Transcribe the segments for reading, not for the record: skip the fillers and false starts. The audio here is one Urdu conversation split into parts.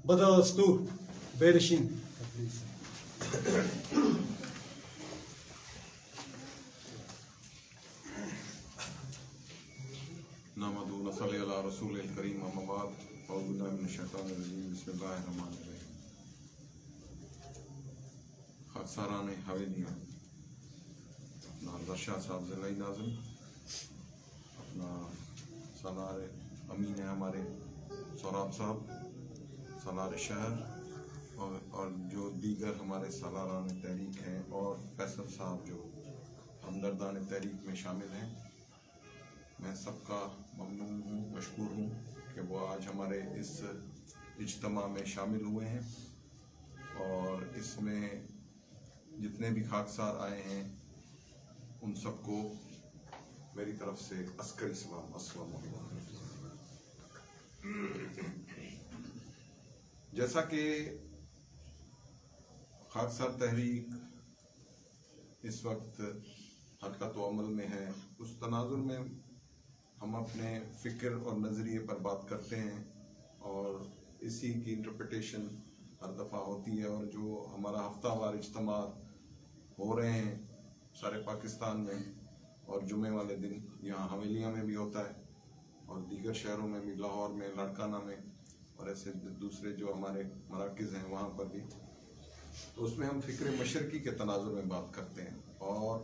بدأت بيرشين. نحمد ونصلي على رسول الكريم أما بعد أعوذ بالله من الشيطان الرجيم بسم الله الرحمن الرحیم. خاکساران حویلیاں، اپنا رضا شاہ صاحب ضلعی ناظم، اپنا سالار امین ہے ہمارے سوراب صاحب سالار شہر، اور جو دیگر ہمارے سالاران تحریک ہیں، اور فیصل صاحب جو ہمدردان تحریک میں شامل ہیں، میں سب کا ممنون ہوں، مشکور ہوں کہ وہ آج ہمارے اس اجتماع میں شامل ہوئے ہیں، اور اس میں جتنے بھی خاکسار آئے ہیں ان سب کو میری طرف سے عسکری سلام، السلام علیکم. جیسا کہ خاکسار تحریک اس وقت حرکت و عمل میں ہے، اس تناظر میں ہم اپنے فکر اور نظریے پر بات کرتے ہیں، اور اسی کی انٹرپریٹیشن ہر دفعہ ہوتی ہے. اور جو ہمارا ہفتہ وار اجتماع ہو رہے ہیں سارے پاکستان میں، اور جمعے والے دن یہاں حویلیاں میں بھی ہوتا ہے، اور دیگر شہروں میں بھی، لاہور میں، لاڑکانہ میں، اور ایسے دوسرے جو ہمارے مراکز ہیں وہاں پر بھی، تو اس میں ہم فکر مشرقی کے تناظر میں بات کرتے ہیں. اور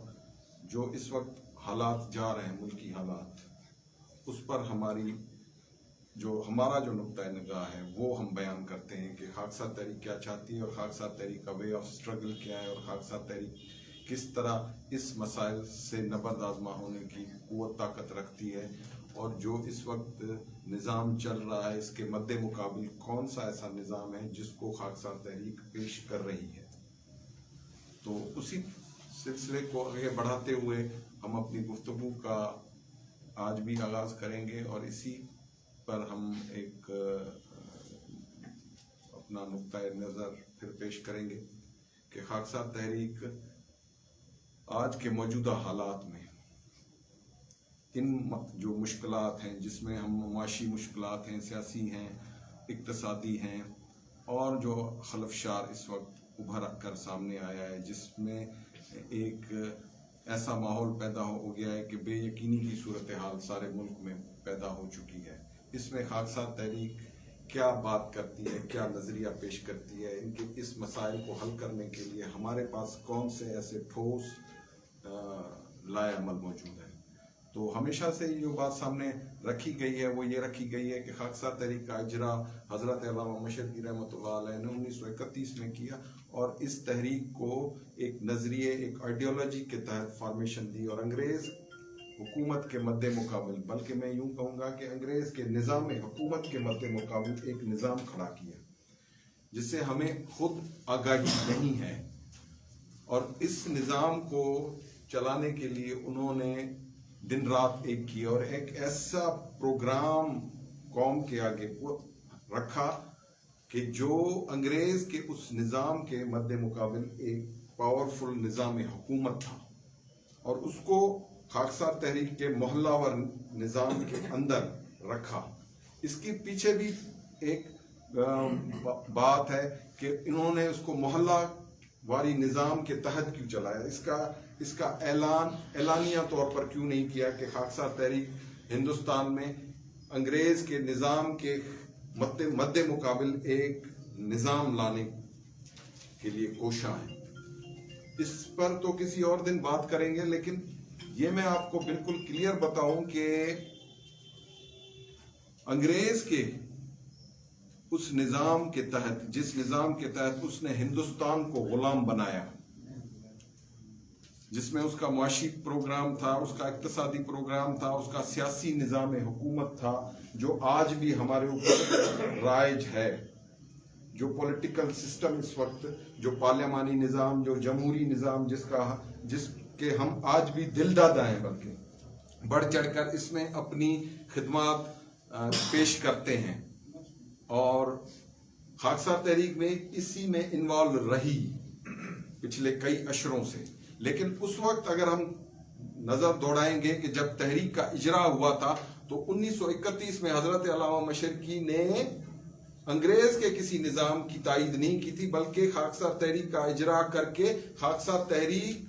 جو اس وقت حالات جا رہے ہیں، ملکی حالات، اس پر ہمارا جو نقطۂ نگاہ ہے وہ ہم بیان کرتے ہیں کہ خاکسار تحریک کیا چاہتی ہے، اور خاکسار تحریک کا وے آف سٹرگل کیا ہے، اور خاکسار تحریک کس طرح اس مسائل سے نبرد آزما ہونے کی قوت طاقت رکھتی ہے، اور جو اس وقت نظام چل رہا ہے اس کے مد مقابل کون سا ایسا نظام ہے جس کو خاکسار تحریک پیش کر رہی ہے. تو اسی سلسلے کو آگے بڑھاتے ہوئے ہم اپنی گفتگو کا آج بھی آغاز کریں گے، اور اسی پر ہم ایک اپنا نقطۂ نظر پھر پیش کریں گے کہ خاکسار تحریک آج کے موجودہ حالات میں ان جو مشکلات ہیں، جس میں ہم معاشی مشکلات ہیں، سیاسی ہیں، اقتصادی ہیں، اور جو خلفشار اس وقت ابھر کر سامنے آیا ہے، جس میں ایک ایسا ماحول پیدا ہو گیا ہے کہ بے یقینی کی صورتحال سارے ملک میں پیدا ہو چکی ہے. اس میں خاکسار تحریک کیا بات کرتی ہے، کیا نظریہ پیش کرتی ہے، ان کے اس مسائل کو حل کرنے کے لیے ہمارے پاس کون سے ایسے ٹھوس لائے عمل موجود ہیں. تو ہمیشہ سے جو بات سامنے رکھی گئی ہے وہ یہ رکھی گئی ہے کہ خاکسار تحریک کا اجرا حضرت علامہ مشرقی رحمۃ اللہ علیہ نے 1931 میں کیا، اور اس تحریک کو ایک نظریے، ایک آئیڈیالوجی کے تحت فارمیشن دی، اور انگریز حکومت کے مد مقابل، بلکہ میں یوں کہوں گا کہ انگریز کے نظام حکومت کے مد مقابل ایک نظام کھڑا کیا جس سے ہمیں خود آگاہی نہیں ہے. اور اس نظام کو چلانے کے لیے انہوں نے دن رات ایک کیا، اور ایک ایسا پروگرام قوم کے آگے رکھا کہ جو انگریز کے اس نظام کے مد مقابل ایک پاورفل نظام حکومت تھا، اور اس کو خاکسار تحریک کے محلہ ور نظام کے اندر رکھا. اس کے پیچھے بھی ایک بات ہے کہ انہوں نے اس کو محلہ واری نظام کے تحت کیوں چلایا، اس کا اعلانیہ طور پر کیوں نہیں کیا کہ خاکسار تحریک ہندوستان میں انگریز کے نظام کے مد مقابل ایک نظام لانے کے لیے کوشاں ہے. اس پر تو کسی اور دن بات کریں گے، لیکن یہ میں آپ کو بالکل کلیئر بتاؤں کہ انگریز کے اس نظام کے تحت، جس نظام کے تحت اس نے ہندوستان کو غلام بنایا، جس میں اس کا معاشی پروگرام تھا، اس کا اقتصادی پروگرام تھا، اس کا سیاسی نظام حکومت تھا، جو آج بھی ہمارے اوپر رائج ہے، جو پولیٹیکل سسٹم اس وقت، جو پارلیمانی نظام، جو جمہوری نظام، جس کے ہم آج بھی دل دادہ ہیں، بلکہ بڑھ چڑھ کر اس میں اپنی خدمات پیش کرتے ہیں. اور خاکسار تحریک میں اسی میں انوالو رہی پچھلے کئی اشروں سے. لیکن اس وقت اگر ہم نظر دوڑائیں گے کہ جب تحریک کا اجرا ہوا تھا تو 1931 میں حضرت علامہ مشرقی نے انگریز کے کسی نظام کی تائید نہیں کی تھی، بلکہ خاکسار تحریک کا اجرا کر کے خاکسار تحریک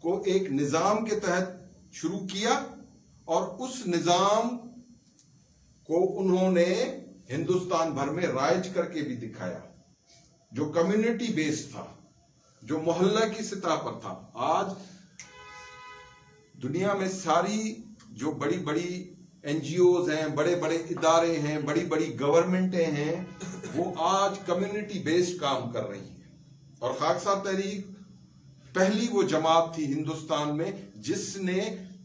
کو ایک نظام کے تحت شروع کیا، اور اس نظام کو انہوں نے ہندوستان بھر میں رائج کر کے بھی دکھایا، جو کمیونٹی بیس تھا، جو محلہ کی سطح پر تھا۔ آج دنیا میں ساری جو بڑی بڑی این جی اوز ہیں، بڑے بڑے ادارے ہیں، بڑی بڑی گورنمنٹیں ہیں، وہ آج کمیونٹی بیسڈ کام کر رہی ہیں، اور خاکسار تحریک پہلی وہ جماعت تھی ہندوستان میں جس نے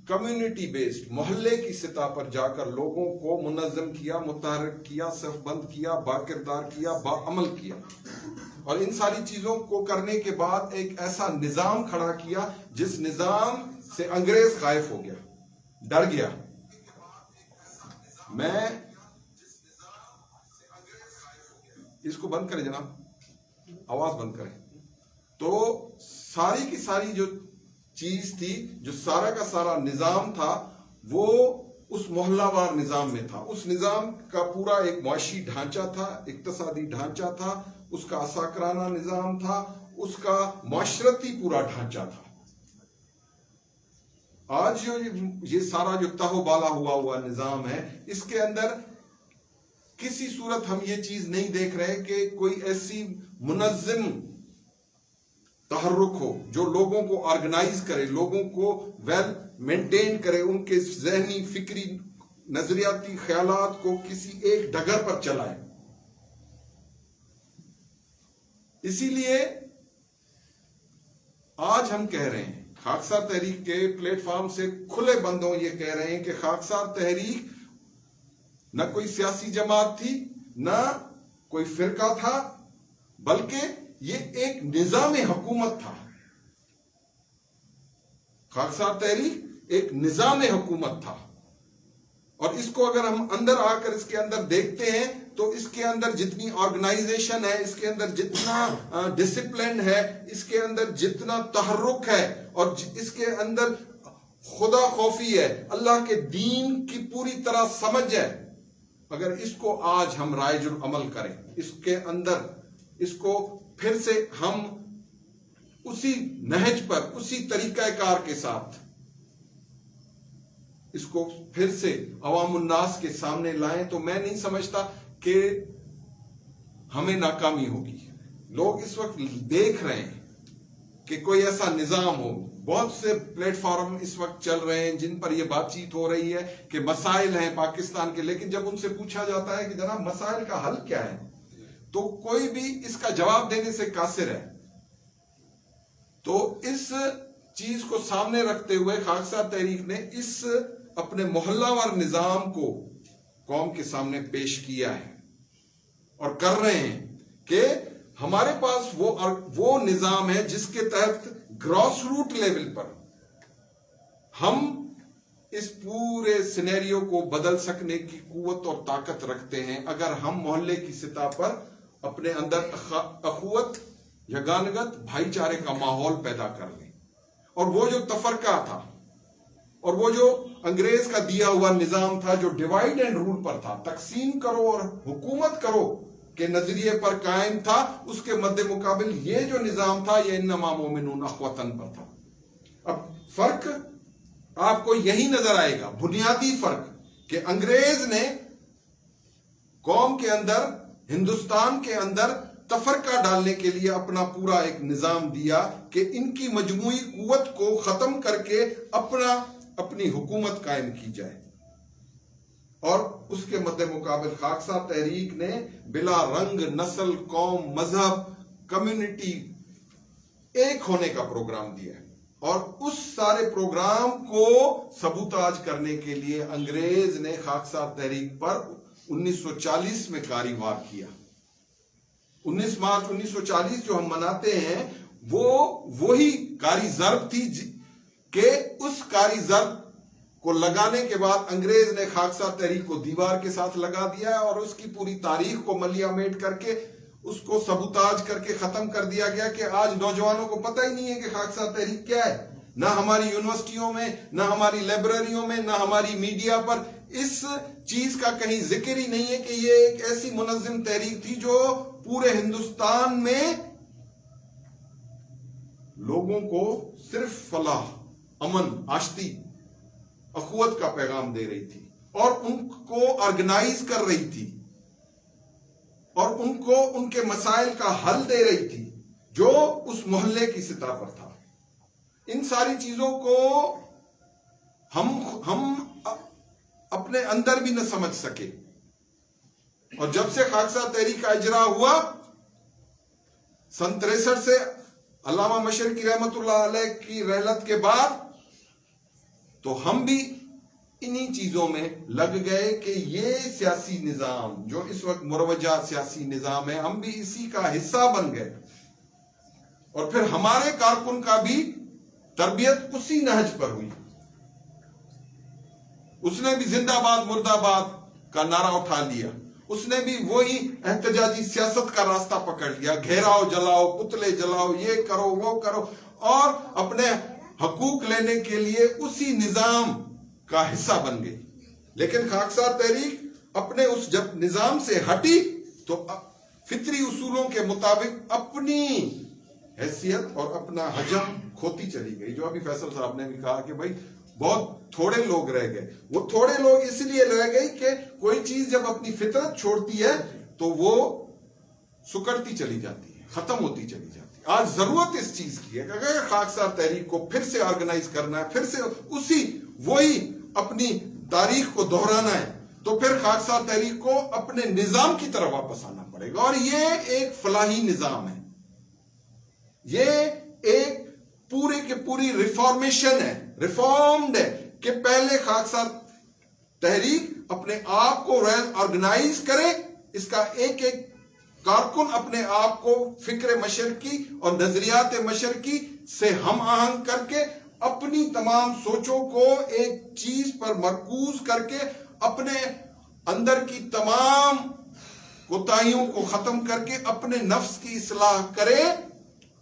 کمیونٹی بیسڈ محلے کی سطح پر جا کر لوگوں کو منظم کیا، متحرک کیا، صف بند کیا، باکردار کیا، باعمل کیا، اور ان ساری چیزوں کو کرنے کے بعد ایک ایسا نظام کھڑا کیا جس نظام سے انگریز خائف ہو گیا، ڈر گیا۔ میں اس کو بند کریں جناب، آواز بند کریں۔ تو ساری کی ساری جو چیز تھی، جو سارا کا سارا نظام تھا، وہ اس محلہ وار نظام میں تھا۔ اس نظام کا پورا ایک معاشی ڈھانچہ تھا، اقتصادی ڈھانچہ تھا، اس کا عساکرانہ نظام تھا، اس کا معاشرتی پورا ڈھانچہ تھا۔ آج جو یہ سارا جو تہو بالا ہوا نظام ہے، اس کے اندر کسی صورت ہم یہ چیز نہیں دیکھ رہے کہ کوئی ایسی منظم تحرک ہو جو لوگوں کو آرگنائز کرے، لوگوں کو ویل مینٹین کرے، ان کے ذہنی، فکری، نظریاتی خیالات کو کسی ایک ڈگر پر چلائے۔ اسی لیے آج ہم کہہ رہے ہیں، خاکسار تحریک کے پلیٹ فارم سے کھلے بندوں یہ کہہ رہے ہیں کہ خاکسار تحریک نہ کوئی سیاسی جماعت تھی، نہ کوئی فرقہ تھا، بلکہ یہ ایک نظام حکومت تھا۔ خاکسار تحریک ایک نظام حکومت تھا، اور اس کو اگر ہم اندر آ کر اس کے اندر دیکھتے ہیں تو اس کے اندر جتنی آرگنائزیشن ہے، اس کے اندر جتنا ڈسپلن ہے، اس کے اندر جتنا تحرک ہے، اور اس کے اندر خدا خوفی ہے، اللہ کے دین کی پوری طرح سمجھ ہے، اگر اس کو آج ہم رائج العمل کریں، اس کے اندر اس کو پھر سے ہم اسی نہج پر، اسی طریقہ کار کے ساتھ اس کو پھر سے عوام الناس کے سامنے لائیں، تو میں نہیں سمجھتا کہ ہمیں ناکامی ہوگی۔ لوگ اس وقت دیکھ رہے ہیں کہ کوئی ایسا نظام ہو۔ بہت سے پلیٹ فارم اس وقت چل رہے ہیں جن پر یہ بات چیت ہو رہی ہے کہ مسائل ہیں پاکستان کے، لیکن جب ان سے پوچھا جاتا ہے کہ جناب مسائل کا حل کیا ہے، تو کوئی بھی اس کا جواب دینے سے قاصر ہے۔ تو اس چیز کو سامنے رکھتے ہوئے خاکسار تحریک نے اس اپنے محلہ وار نظام کو قوم کے سامنے پیش کیا ہے، اور کر رہے ہیں کہ ہمارے پاس وہ نظام ہے جس کے تحت گراس روٹ لیول پر ہم اس پورے سینیریو کو بدل سکنے کی قوت اور طاقت رکھتے ہیں، اگر ہم محلے کی سطح پر اپنے اندر اخوت، یگانگت، بھائی چارے کا ماحول پیدا کر لیں۔ اور وہ جو تفرقہ تھا، اور وہ جو انگریز کا دیا ہوا نظام تھا جو ڈیوائڈ اینڈ رول پر تھا، تقسیم کرو اور حکومت کرو کے نظریے پر قائم تھا، اس کے مد مقابل یہ جو نظام تھا یہ انما مومنون اخوتن پر تھا۔ اب فرق آپ کو یہی نظر آئے گا، بنیادی فرق، کہ انگریز نے قوم کے اندر، ہندوستان کے اندر تفرقہ ڈالنے کے لیے اپنا پورا ایک نظام دیا کہ ان کی مجموعی قوت کو ختم کر کے اپنی حکومت قائم کی جائے، اور اس کے مد مقابل خاکسار تحریک نے بلا رنگ، نسل، قوم، مذہب، کمیونٹی ایک ہونے کا پروگرام دیا ہے، اور اس سارے پروگرام کو سبوتاج کرنے کے لیے انگریز نے خاکسار تحریک پر 1940 میں کاری وار کیا۔ 19 مارچ 1940 جو ہم مناتے ہیں وہ وہی کاری ضرب تھی کہ اس کاری ضرب کو لگانے کے بعد انگریز نے خاکسار تحریک کو دیوار کے ساتھ لگا دیا ہے، اور اس کی پوری تاریخ کو ملیامیٹ کر کے اس کو سبوتاج کر کے ختم کر دیا گیا کہ آج نوجوانوں کو پتہ ہی نہیں ہے کہ خاکسار تحریک کیا ہے۔ نہ ہماری یونیورسٹیوں میں، نہ ہماری لائبریریوں میں، نہ ہماری میڈیا پر اس چیز کا کہیں ذکر ہی نہیں ہے کہ یہ ایک ایسی منظم تحریک تھی جو پورے ہندوستان میں لوگوں کو صرف فلاح، امن، آشتی، اخوت کا پیغام دے رہی تھی اور ان کو آرگنائز کر رہی تھی اور ان کو ان کے مسائل کا حل دے رہی تھی جو اس محلے کی سطح پر تھا۔ ان ساری چیزوں کو ہم اپنے اندر بھی نہ سمجھ سکے، اور جب سے خاکسار تحریک کا اجرا ہوا سن 63 سے علامہ مشرقی رحمت اللہ علیہ کی رحلت کے بعد، تو ہم بھی انہی چیزوں میں لگ گئے کہ یہ سیاسی نظام جو اس وقت مروجہ سیاسی نظام ہے، ہم بھی اسی کا حصہ بن گئے، اور پھر ہمارے کارکن کا بھی تربیت اسی نہج پر ہوئی۔ اس نے بھی زندہ باد مرد آباد کا نعرہ اٹھا لیا، اس نے بھی وہی احتجاجی سیاست کا راستہ پکڑ لیا، گھیراؤ جلاؤ، پتلے جلاؤ، یہ کرو وہ کرو، اور اپنے حقوق لینے کے لیے اسی نظام کا حصہ بن گئی۔ لیکن خاکسار تحریک اپنے اس جب نظام سے ہٹی تو فطری اصولوں کے مطابق اپنی حیثیت اور اپنا حجم کھوتی چلی گئی، جو ابھی فیصل صاحب نے بھی کہا کہ بھائی بہت تھوڑے لوگ رہ گئے۔ وہ تھوڑے لوگ اس لیے رہ گئی کہ کوئی چیز جب اپنی فطرت چھوڑتی ہے تو وہ سکڑتی چلی جاتی ہے، ختم ہوتی چلی جاتی ہے۔ آج ضرورت اس چیز کی ہے کہ اگر خاکسار تحریک کو پھر سے آرگنائز کرنا ہے، پھر سے وہی اپنی تاریخ کو دہرانا ہے، تو پھر خاکسار تحریک کو اپنے نظام کی طرف واپس آنا پڑے گا، اور یہ ایک فلاحی نظام ہے، یہ ایک پورے کے پوری ریفارمیشن ہے، ریفارمڈ ہے، کہ پہلے خاکسار تحریک اپنے آپ کو آرگنائز کرے، اس کا ایک ایک کارکن اپنے آپ کو فکر مشرقی اور نظریات مشرقی سے ہم آہنگ کر کے اپنی تمام سوچوں کو ایک چیز پر مرکوز کر کے اپنے اندر کی تمام کوتاہیوں کو ختم کر کے اپنے نفس کی اصلاح کرے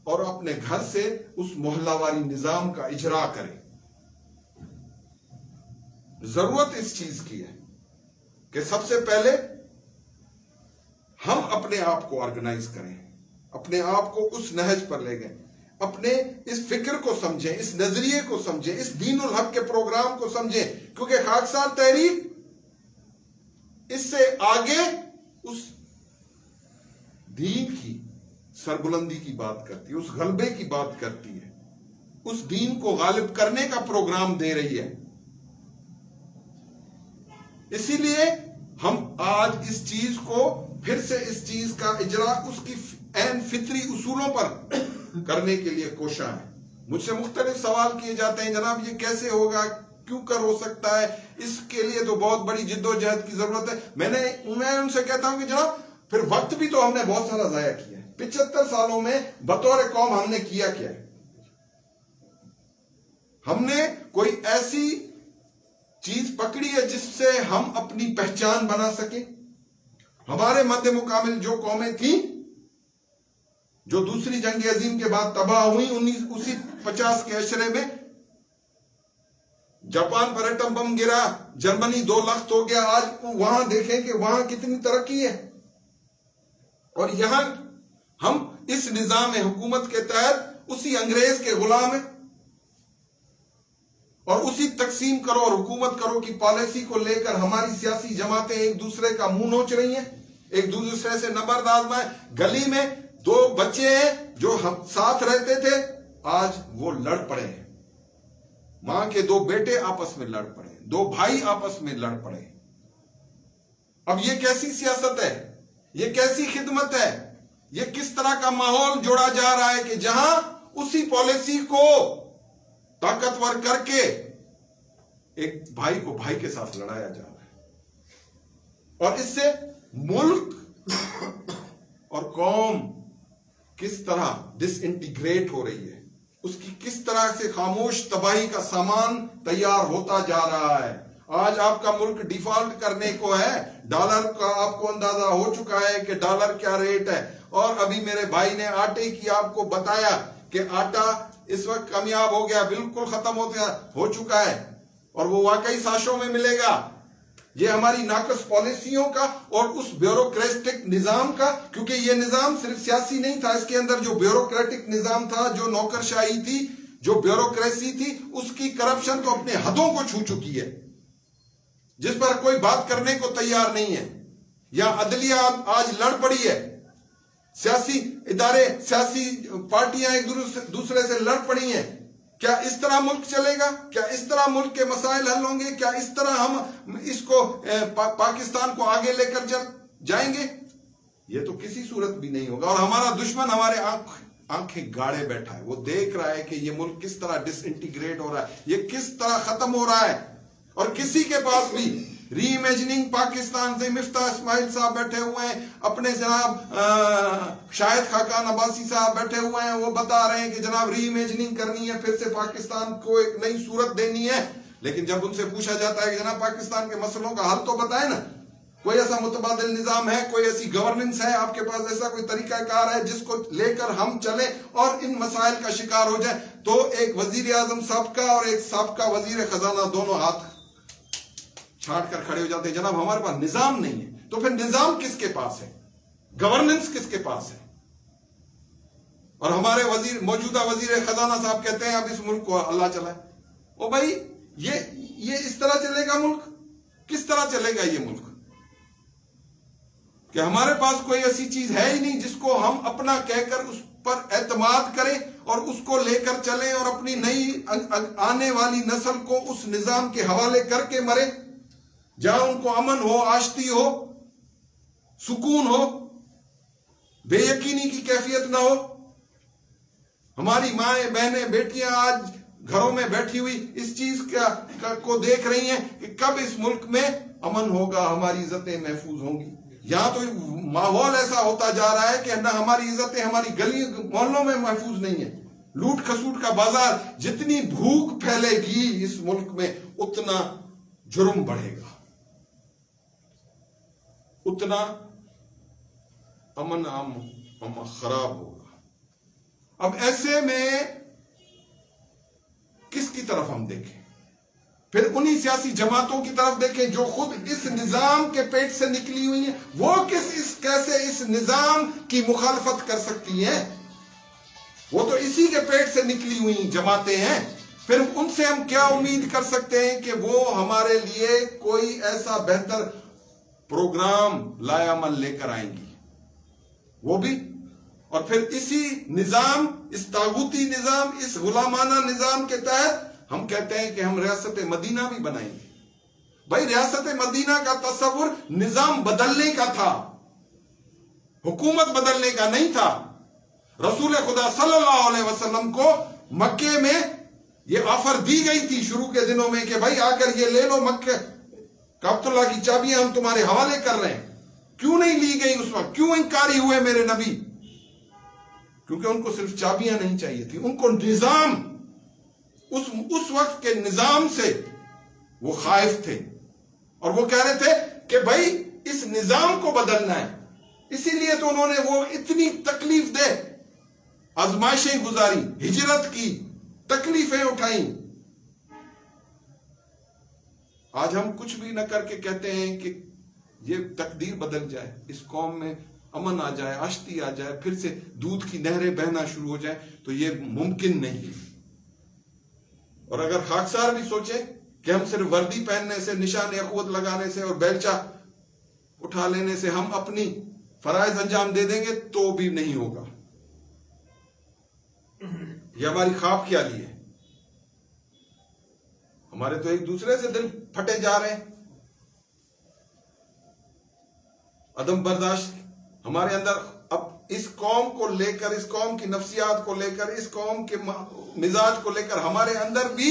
اور اپنے گھر سے اس محلہ واری نظام کا اجرا کرے۔ ضرورت اس چیز کی ہے کہ سب سے پہلے ہم اپنے آپ کو آرگنائز کریں، اپنے آپ کو اس نہج پر لے گئے، اپنے اس فکر کو سمجھیں، اس نظریے کو سمجھیں، اس دین الحق کے پروگرام کو سمجھیں، کیونکہ خاکسار تحریک اس سے آگے اس دین کی سربلندی کی بات کرتی ہے، اس غلبے کی بات کرتی ہے، اس دین کو غالب کرنے کا پروگرام دے رہی ہے۔ اسی لیے ہم آج اس چیز کو پھر سے اس چیز کا اجرا اس کی عین فطری اصولوں پر کرنے کے لیے کوشاں ہیں۔ مجھ سے مختلف سوال کیے جاتے ہیں، جناب یہ کیسے ہوگا، کیوں کر ہو سکتا ہے، اس کے لیے تو بہت بڑی جد و جہد کی ضرورت ہے۔ میں ان سے کہتا ہوں کہ جناب پھر وقت بھی تو ہم نے بہت سارا ضائع کیا ہے۔ 75 سالوں میں بطور قوم ہم نے کیا کیا ہے؟ ہم نے کوئی ایسی چیز پکڑی ہے جس سے ہم اپنی پہچان بنا سکیں؟ ہمارے مد مقابل جو قومیں تھیں جو دوسری جنگ عظیم کے بعد تباہ ہوئی، اسی 50 کے عشرے میں جاپان پر ایٹم بم گرا، جرمنی 2 لخت ہو گیا، آج وہاں دیکھیں کہ وہاں کتنی ترقی ہے، اور یہاں ہم اس نظام حکومت کے تحت اسی انگریز کے غلام ہیں، اور اسی تقسیم کرو اور حکومت کرو کی پالیسی کو لے کر ہماری سیاسی جماعتیں ایک دوسرے کا منہ نوچ رہی ہیں، ایک دوسرے سے نبرد آزمائیں۔ گلی میں 2 بچے ہیں جو ہم ساتھ رہتے تھے، آج وہ لڑ پڑے ہیں، ماں کے 2 بیٹے آپس میں لڑ پڑے، 2 بھائی آپس میں لڑ پڑے۔ اب یہ کیسی سیاست ہے، یہ کیسی خدمت ہے، یہ کس طرح کا ماحول جوڑا جا رہا ہے کہ جہاں اسی پالیسی کو طاقتور کر کے ایک بھائی کو بھائی کے ساتھ لڑایا جا رہا ہے، اور اس سے ملک اور قوم کس طرح ڈس انٹیگریٹ ہو رہی ہے، اس کی کس طرح سے خاموش تباہی کا سامان تیار ہوتا جا رہا ہے۔ آج آپ کا ملک ڈیفالٹ کرنے کو ہے، ڈالر کا آپ کو اندازہ ہو چکا ہے کہ ڈالر کیا ریٹ ہے، اور ابھی میرے بھائی نے آٹے کی آپ کو بتایا کہ آٹا اس وقت کامیاب ہو گیا، بالکل ختم ہو چکا ہے، اور وہ واقعی ساشوں میں ملے گا۔ یہ ہماری ناقص پالیسیوں کا اور اس بیوروکریٹک نظام کا، کیونکہ یہ نظام صرف سیاسی نہیں تھا، اس کے اندر جو بیوروکریٹک نظام تھا، جو نوکرشاہی تھی، جو بیوروکریسی تھی، اس کی کرپشن تو اپنے حدوں کو چھو چکی ہے، جس پر کوئی بات کرنے کو تیار نہیں ہے. یا عدلیہ آج لڑ پڑی ہے، سیاسی ادارے، سیاسی پارٹیاں ایک دوسرے سے لڑ پڑی ہیں. کیا اس طرح ملک چلے گا؟ کیا اس طرح ملک کے مسائل حل ہوں گے؟ کیا اس طرح ہم اس کو پاکستان کو آگے لے کر جائیں گے؟ یہ تو کسی صورت بھی نہیں ہوگا. اور ہمارا دشمن ہمارے آنکھیں گاڑے بیٹھا ہے، وہ دیکھ رہا ہے کہ یہ ملک کس طرح ڈس انٹیگریٹ ہو رہا ہے، یہ کس طرح ختم ہو رہا ہے. اور کسی کے پاس بھی ری امیجننگ پاکستان سے مفتاح اسماعیل صاحب بیٹھے ہوئے ہیں، اپنے جناب شاہد خاقان عباسی صاحب بیٹھے ہوئے ہیں، وہ بتا رہے ہیں کہ جناب ری امیجننگ کرنی ہے، پھر سے پاکستان کو ایک نئی صورت دینی ہے. لیکن جب ان سے پوچھا جاتا ہے کہ جناب پاکستان کے مسئلوں کا حل تو بتائیں نا، کوئی ایسا متبادل نظام ہے، کوئی ایسی گورننس ہے، آپ کے پاس ایسا کوئی طریقہ کار ہے جس کو لے کر ہم چلیں اور ان مسائل کا شکار ہو جائیں؟ تو ایک وزیر اعظم سابقہ اور ایک سابقہ وزیر خزانہ دونوں ہاتھ چھاٹ کر کھڑے ہو جاتے ہیں، جناب ہمارے پاس نظام نہیں ہے. تو پھر نظام کس کے پاس ہے؟ گورننس کس کے پاس ہے؟ اور ہمارے موجودہ وزیر خزانہ صاحب کہتے ہیں اب اس ملک کو اللہ چلائے. او بھائی، یہ اس طرح چلے گا ملک؟ کس طرح چلے گا یہ ملک؟ کہ ہمارے پاس کوئی ایسی چیز ہے ہی نہیں جس کو ہم اپنا کہہ کر اس پر اعتماد کریں اور اس کو لے کر چلیں اور اپنی نئی آنے والی نسل کو اس نظام کے حوالے کر کے مرے، جہاں ان کو امن ہو، آشتی ہو، سکون ہو، بے یقینی کی کیفیت نہ ہو. ہماری مائیں، بہنیں، بیٹیاں آج گھروں میں بیٹھی ہوئی اس چیز کو دیکھ رہی ہیں کہ کب اس ملک میں امن ہوگا، ہماری عزتیں محفوظ ہوں گی. یہاں تو ماحول ایسا ہوتا جا رہا ہے کہ نہ ہماری عزتیں ہماری گلی محلوں میں محفوظ نہیں ہیں. لوٹ کھسوٹ کا بازار، جتنی بھوک پھیلے گی اس ملک میں اتنا جرم بڑھے گا، اتنا امن خراب ہوگا. اب ایسے میں کس کی طرف ہم دیکھیں؟ پھر انہی سیاسی جماعتوں کی طرف دیکھیں جو خود اس نظام کے پیٹ سے نکلی ہوئی ہیں. وہ کیسے اس نظام کی مخالفت کر سکتی ہیں؟ وہ تو اسی کے پیٹ سے نکلی ہوئی جماعتیں ہیں. پھر ان سے ہم کیا امید کر سکتے ہیں کہ وہ ہمارے لیے کوئی ایسا بہتر پروگرام لائے عمل لے کر آئیں گی؟ وہ بھی اور پھر اسی نظام، اس طاغوتی نظام، اس غلامانہ نظام کے تحت ہم کہتے ہیں کہ ہم ریاست مدینہ بھی بنائیں گے. بھائی ریاست مدینہ کا تصور نظام بدلنے کا تھا، حکومت بدلنے کا نہیں تھا. رسول خدا صلی اللہ علیہ وسلم کو مکے میں یہ آفر دی گئی تھی شروع کے دنوں میں کہ بھائی آ کر یہ لے لو، مکہ کعبۃ اللہ کی چابیاں ہم تمہارے حوالے کر رہے ہیں. کیوں نہیں لی گئی اس وقت؟ کیوں انکاری ہوئے میرے نبی؟ کیونکہ ان کو صرف چابیاں نہیں چاہیے تھی، ان کو نظام، اس وقت کے نظام سے وہ خائف تھے اور وہ کہہ رہے تھے کہ بھائی اس نظام کو بدلنا ہے. اسی لیے تو انہوں نے وہ اتنی تکلیف دہ آزمائشیں گزاری، ہجرت کی، تکلیفیں اٹھائیں. آج ہم کچھ بھی نہ کر کے کہتے ہیں کہ یہ تقدیر بدل جائے، اس قوم میں امن آ جائے، آشتی آ جائے، پھر سے دودھ کی نہریں بہنا شروع ہو جائیں، تو یہ ممکن نہیں. اور اگر خاکسار بھی سوچے کہ ہم صرف وردی پہننے سے، نشان اخوت لگانے سے اور بیلچہ اٹھا لینے سے ہم اپنی فرائض انجام دے دیں گے، تو بھی نہیں ہوگا. یہ ہماری خواب خیالی ہے. ہمارے تو ایک دوسرے سے دل پھٹے جا رہے ہیں. عدم برداشت ہمارے اندر اب اس قوم کو لے کر، اس قوم کی نفسیات کو لے کر، اس قوم کے مزاج کو لے کر ہمارے اندر بھی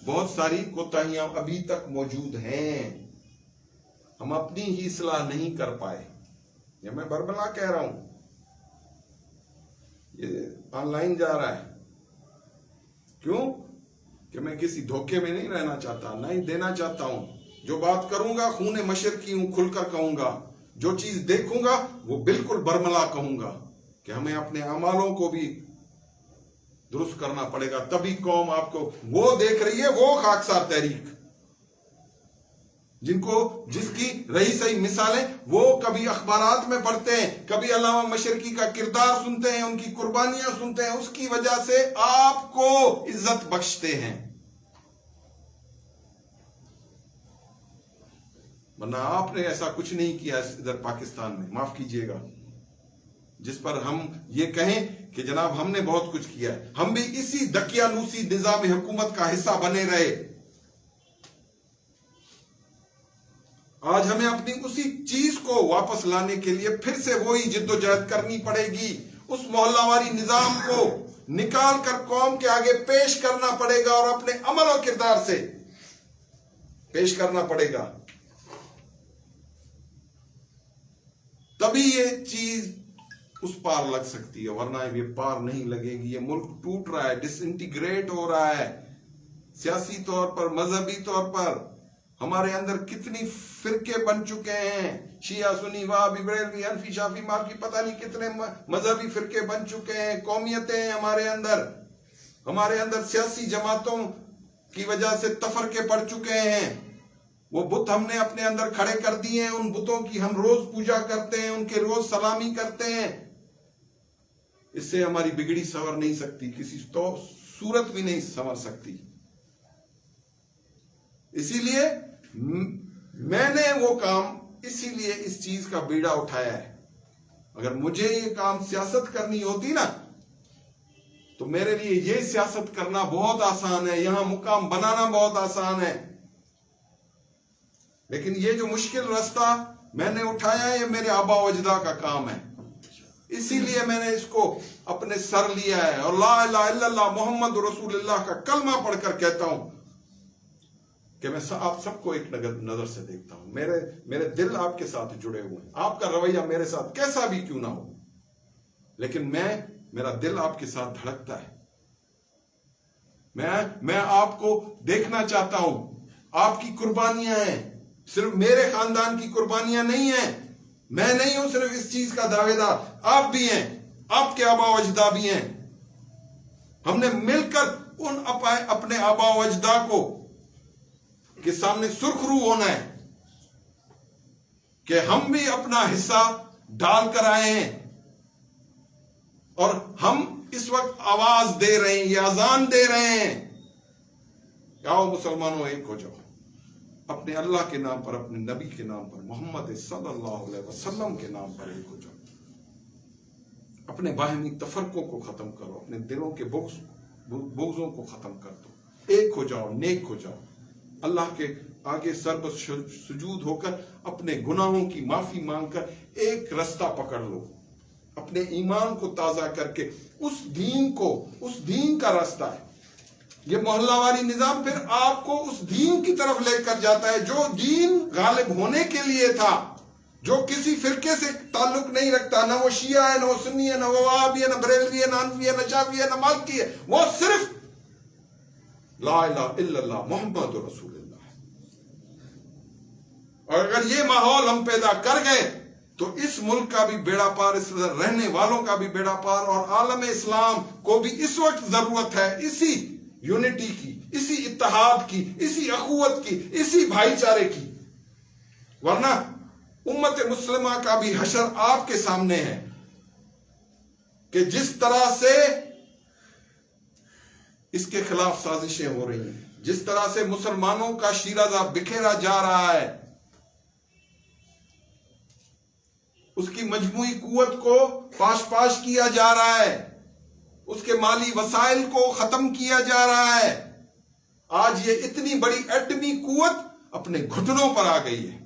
بہت ساری کوتاہیاں ابھی تک موجود ہیں. ہم اپنی ہی اصلاح نہیں کر پائے. یہ میں بربلا کہہ رہا ہوں، یہ آن لائن جا رہا ہے. کیوں؟ کہ میں کسی دھوکے میں نہیں رہنا چاہتا، نہ ہی دینا چاہتا ہوں. جو بات کروں گا خون مشرقی ہوں، کھل کر کہوں گا. جو چیز دیکھوں گا وہ بالکل برملا کہوں گا کہ ہمیں اپنے اعمالوں کو بھی درست کرنا پڑے گا. تبھی قوم آپ کو وہ دیکھ رہی ہے، وہ خاکسار تحریک جس کی رہی صحیح مثالیں وہ کبھی اخبارات میں پڑھتے ہیں، کبھی علامہ مشرقی کا کردار سنتے ہیں، ان کی قربانیاں سنتے ہیں، اس کی وجہ سے آپ کو عزت بخشتے ہیں، ورنہ آپ نے ایسا کچھ نہیں کیا ادھر پاکستان میں، معاف کیجئے گا، جس پر ہم یہ کہیں کہ جناب ہم نے بہت کچھ کیا ہے۔ ہم بھی اسی دقیانوسی نظام حکومت کا حصہ بنے رہے۔ آج ہمیں اپنی اسی چیز کو واپس لانے کے لیے پھر سے وہی جد و جہد کرنی پڑے گی، اس محلہ واری نظام کو نکال کر قوم کے آگے پیش کرنا پڑے گا، اور اپنے عمل و کردار سے پیش کرنا پڑے گا، تبھی یہ چیز اس پار لگ سکتی ہے، ورنہ یہ پار نہیں لگے گی۔ یہ ملک ٹوٹ رہا ہے، ڈس انٹیگریٹ ہو رہا ہے، سیاسی طور پر، مذہبی طور پر ہمارے اندر کتنی فرقے بن چکے ہیں، شیعہ، سنی، وہابی، بریلوی، حنفی، شافعی، مالکی، پتہ نہیں کتنے مذہبی فرقے بن چکے ہیں، قومیتیں ہیں ہمارے اندر سیاسی جماعتوں کی وجہ سے تفرقے پڑ چکے ہیں۔ وہ بت ہم نے اپنے اندر کھڑے کر دیے ہیں، ان بتوں کی ہم روز پوجا کرتے ہیں، ان کے روز سلامی کرتے ہیں۔ اس سے ہماری بگڑی سنور نہیں سکتی، کسی صورت بھی نہیں سنور سکتی۔ اسی لیے میں نے وہ کام، اسی لیے اس چیز کا بیڑا اٹھایا ہے۔ اگر مجھے یہ کام سیاست کرنی ہوتی نا، تو میرے لیے یہ سیاست کرنا بہت آسان ہے، یہاں مقام بنانا بہت آسان ہے، لیکن یہ جو مشکل راستہ میں نے اٹھایا ہے، یہ میرے آبا و اجداد کا کام ہے، اسی لیے میں نے اس کو اپنے سر لیا ہے، اور لا الہ الا اللہ محمد رسول اللہ کا کلمہ پڑھ کر کہتا ہوں کہ میں آپ سب کو ایک نظر سے دیکھتا ہوں، میرے دل آپ کے ساتھ جڑے ہوئے ہیں، آپ کا رویہ میرے ساتھ کیسا بھی کیوں نہ ہو، لیکن میرا دل آپ کے ساتھ دھڑکتا ہے، میں آپ کو دیکھنا چاہتا ہوں، آپ کی قربانیاں ہیں، صرف میرے خاندان کی قربانیاں نہیں ہیں، میں نہیں ہوں صرف اس چیز کا دعوے دار، آپ بھی ہیں، آپ کے آبا و اجداد بھی ہیں۔ ہم نے مل کر ان اپنے آبا و اجداد کو کے سامنے سرخ رو ہونا ہے کہ ہم بھی اپنا حصہ ڈال کر آئے ہیں، اور ہم اس وقت آواز دے رہے ہیں، یہ اذان دے رہے ہیں، آؤ مسلمانوں ایک ہو جاؤ، اپنے اللہ کے نام پر، اپنے نبی کے نام پر، محمد صلی اللہ علیہ وسلم کے نام پر ایک ہو جاؤ، اپنے باہمی تفرقوں کو ختم کرو، اپنے دلوں کے بغضوں کو ختم کر دو، ایک ہو جاؤ، نیک ہو جاؤ، اللہ کے آگے سر سجود ہو کر اپنے گناہوں کی معافی مانگ کر ایک رستہ پکڑ لو، اپنے ایمان کو تازہ کر کے اس دین کا راستہ ہے۔ یہ محلہ واری نظام پھر آپ کو اس دین کی طرف لے کر جاتا ہے جو دین غالب ہونے کے لیے تھا، جو کسی فرقے سے تعلق نہیں رکھتا، نہ وہ شیعہ ہے، نہ وہ سنی ہے، نہ وہ وہابی ہے، نہ بریلوی ہے، نہ حنفی ہے، نہ شافعی ہے، نہ مالکی ہے، وہ صرف لا الہ الا اللہ محمد رسول اللہ ہے۔ اور اگر یہ ماحول ہم پیدا کر گئے تو اس ملک کا بھی بیڑا پار، اس رہنے والوں کا بھی بیڑا پار، اور عالم اسلام کو بھی اس وقت ضرورت ہے اسی یونٹی کی، اسی اتحاد کی، اسی اخوت کی، اسی بھائی چارے کی، ورنہ امت مسلمہ کا بھی حشر آپ کے سامنے ہے کہ جس طرح سے اس کے خلاف سازشیں ہو رہی ہیں، جس طرح سے مسلمانوں کا شیرازہ بکھیرا جا رہا ہے، اس کی مجموعی قوت کو پاش کیا جا رہا ہے، اس کے مالی وسائل کو ختم کیا جا رہا ہے، آج یہ اتنی بڑی ایٹمی قوت اپنے گھٹنوں پر آ گئی ہے،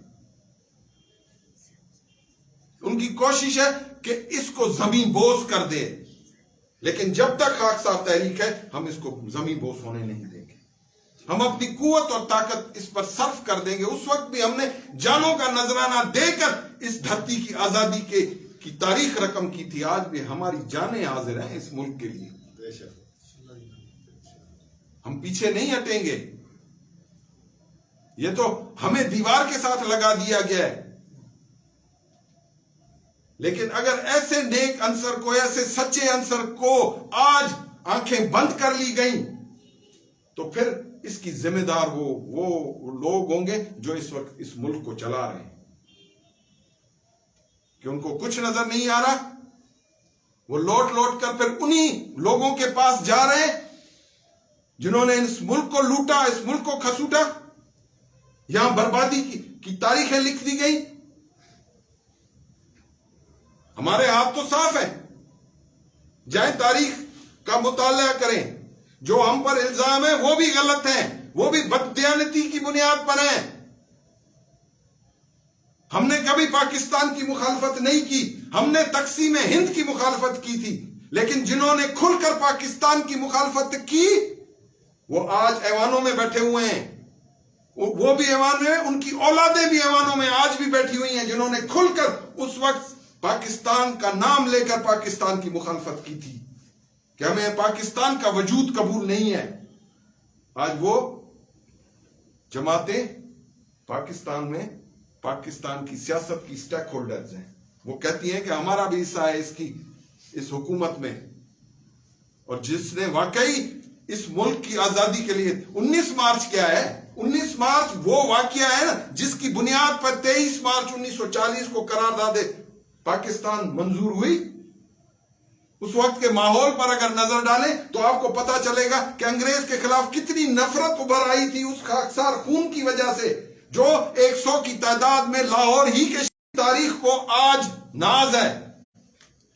ان کی کوشش ہے کہ اس کو زمین بوس کر دے، لیکن جب تک خاکسار تحریک ہے ہم اس کو زمین بوس ہونے نہیں دیں گے، ہم اپنی قوت اور طاقت اس پر صرف کر دیں گے۔ اس وقت بھی ہم نے جانوں کا نذرانہ دے کر اس دھرتی کی آزادی کی تاریخ رقم کی تھی، آج بھی ہماری جانیں حاضر ہیں اس ملک کے لیے، ہم پیچھے نہیں ہٹیں گے، یہ تو ہمیں دیوار کے ساتھ لگا دیا گیا ہے، لیکن اگر ایسے نیک عنصر کو، ایسے سچے عنصر کو آج آنکھیں بند کر لی گئیں تو پھر اس کی ذمہ دار وہ لوگ ہوں گے جو اس وقت اس ملک کو چلا رہے ہیں، کہ ان کو کچھ نظر نہیں آ رہا، وہ لوٹ لوٹ کر پھر انہی لوگوں کے پاس جا رہے ہیں جنہوں نے اس ملک کو لوٹا، اس ملک کو کھسوٹا، یہاں بربادی کی تاریخیں لکھ دی گئی۔ ہمارے ہاتھ تو صاف ہیں، جائیں تاریخ کا مطالعہ کریں، جو ہم پر الزام ہیں وہ بھی غلط ہیں، وہ بھی بددیانتی کی بنیاد پر ہیں۔ ہم نے کبھی پاکستان کی مخالفت نہیں کی، ہم نے تقسیم ہند کی مخالفت کی تھی، لیکن جنہوں نے کھل کر پاکستان کی مخالفت کی وہ آج ایوانوں میں بیٹھے ہوئے ہیں، وہ بھی ایوان میں، ان کی اولادیں بھی ایوانوں میں آج بھی بیٹھی ہوئی ہیں، جنہوں نے کھل کر اس وقت پاکستان کا نام لے کر پاکستان کی مخالفت کی تھی کہ ہمیں پاکستان کا وجود قبول نہیں ہے۔ آج وہ جماعتیں پاکستان میں پاکستان کی سیاست کی سٹیک ہولڈرز ہیں، وہ کہتی ہیں کہ ہمارا بھی حصہ ہے اس حکومت میں، اور جس نے واقعی اس ملک کی آزادی کے لیے 19 مارچ کیا ہے؟ 19 مارچ وہ واقعہ ہے نا جس کی بنیاد پر 23 مارچ 1940 کو قرارداد پاکستان منظور ہوئی۔ اس وقت کے ماحول پر اگر نظر ڈالیں تو آپ کو پتا چلے گا کہ انگریز کے خلاف کتنی نفرت ابھر آئی تھی اس خاکسار خون کی وجہ سے، جو 100 کی تعداد میں لاہور ہی کے تاریخ کو آج ناز ہے،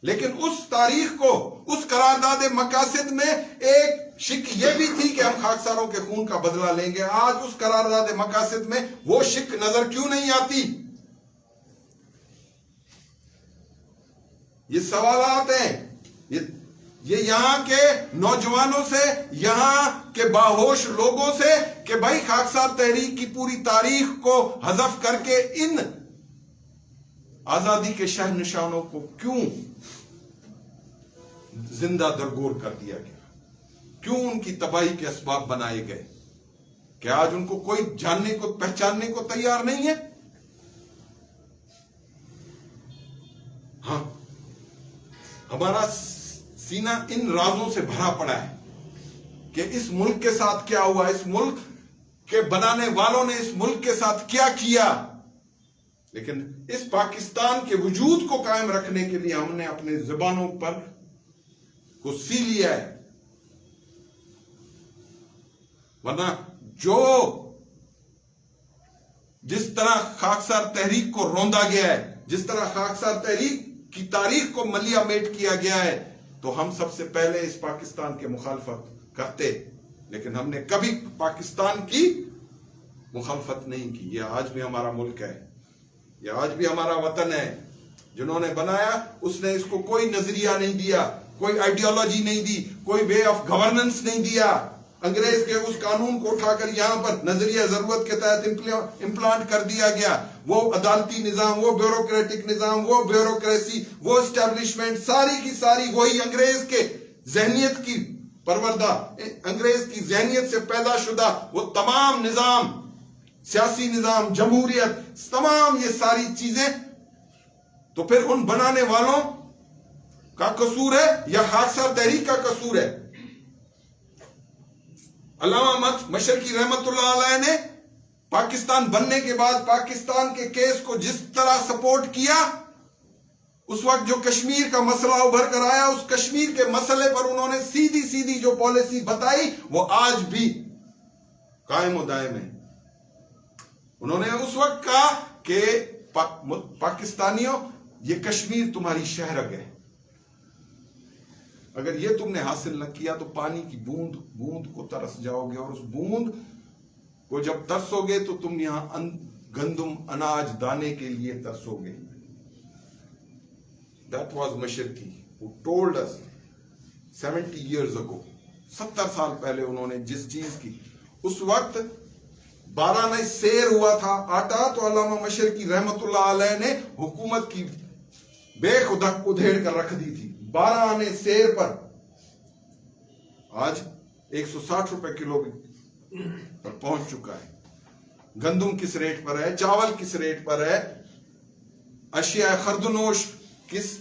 لیکن اس تاریخ کو، اس قرارداد مقاصد میں ایک شک یہ بھی تھی کہ ہم خاکساروں کے خون کا بدلہ لیں گے۔ آج اس قرارداد مقاصد میں وہ شک نظر کیوں نہیں آتی؟ یہ سوالات ہیں، یہ یہاں کے نوجوانوں سے، یہاں کے باہوش لوگوں سے، کہ بھائی خاکسار تحریک کی پوری تاریخ کو حذف کر کے ان آزادی کے شہنشانوں کو کیوں زندہ درگور کر دیا گیا، کیوں ان کی تباہی کے اسباب بنائے گئے؟ کہ آج ان کو کوئی جاننے کو، پہچاننے کو تیار نہیں ہے۔ ہاں، ہمارا سینہ ان رازوں سے بھرا پڑا ہے کہ اس ملک کے ساتھ کیا ہوا، اس ملک کے بنانے والوں نے اس ملک کے ساتھ کیا کیا، لیکن اس پاکستان کے وجود کو قائم رکھنے کے لیے ہم نے اپنے زبانوں پر کو سی لیا ہے، ورنہ جس طرح خاکسار تحریک کو روندا گیا ہے، جس طرح خاکسار تحریک کی تاریخ کو ملیا میٹ کیا گیا ہے، تو ہم سب سے پہلے اس پاکستان کے مخالفت کرتے، لیکن ہم نے کبھی پاکستان کی مخالفت نہیں کی۔ یہ آج بھی ہمارا ملک ہے، یہ آج بھی ہمارا وطن ہے۔ جنہوں نے بنایا اس نے اس کو کوئی نظریہ نہیں دیا، کوئی آئیڈیالوجی نہیں دی، کوئی وے آف گورننس نہیں دیا۔ انگریز کے اس قانون کو اٹھا کر یہاں پر نظریہ ضرورت کے تحت امپلانٹ کر دیا گیا۔ وہ عدالتی نظام، وہ بیوروکریٹک نظام، وہ بیوروکریسی، وہ اسٹیبلشمنٹ، ساری کی ساری وہی انگریز کے ذہنیت کی پروردہ، انگریز کی ذہنیت سے پیدا شدہ وہ تمام نظام، سیاسی نظام، جمہوریت، تمام یہ ساری چیزیں تو پھر ان بنانے والوں کا قصور ہے یا خاکسار تحریک کا قصور ہے؟ علامہ مشرقی رحمت اللہ علیہ نے پاکستان بننے کے بعد پاکستان کے کیس کو جس طرح سپورٹ کیا، اس وقت جو کشمیر کا مسئلہ ابھر کر آیا، اس کشمیر کے مسئلے پر انہوں نے سیدھی سیدھی جو پالیسی بتائی وہ آج بھی قائم و دائم ہے۔ انہوں نے اس وقت کہا کہ پاکستانیوں، یہ کشمیر تمہاری شہرگ ہے، اگر یہ تم نے حاصل نہ کیا تو پانی کی بوند کو ترس جاؤ گے، اور اس بوند کو جب ترسو گے تو تم یہاں گندم، اناج، دانے کے لیے ترسو گے۔ That was Mashirki who told us 70 years ago، 70 سال پہلے انہوں نے جس چیز کی، اس وقت 12 میں سیر ہوا تھا آٹا، تو علامہ مشرقی رحمت اللہ علیہ نے حکومت کی بے خودک ادھیڑ کر رکھ دی تھی 12 آنے سیر پر۔ آج 160 روپے کلو پر پہنچ چکا ہے۔ گندم کس ریٹ پر ہے، چاول کس ریٹ پر ہے، اشیاء خردنوش کس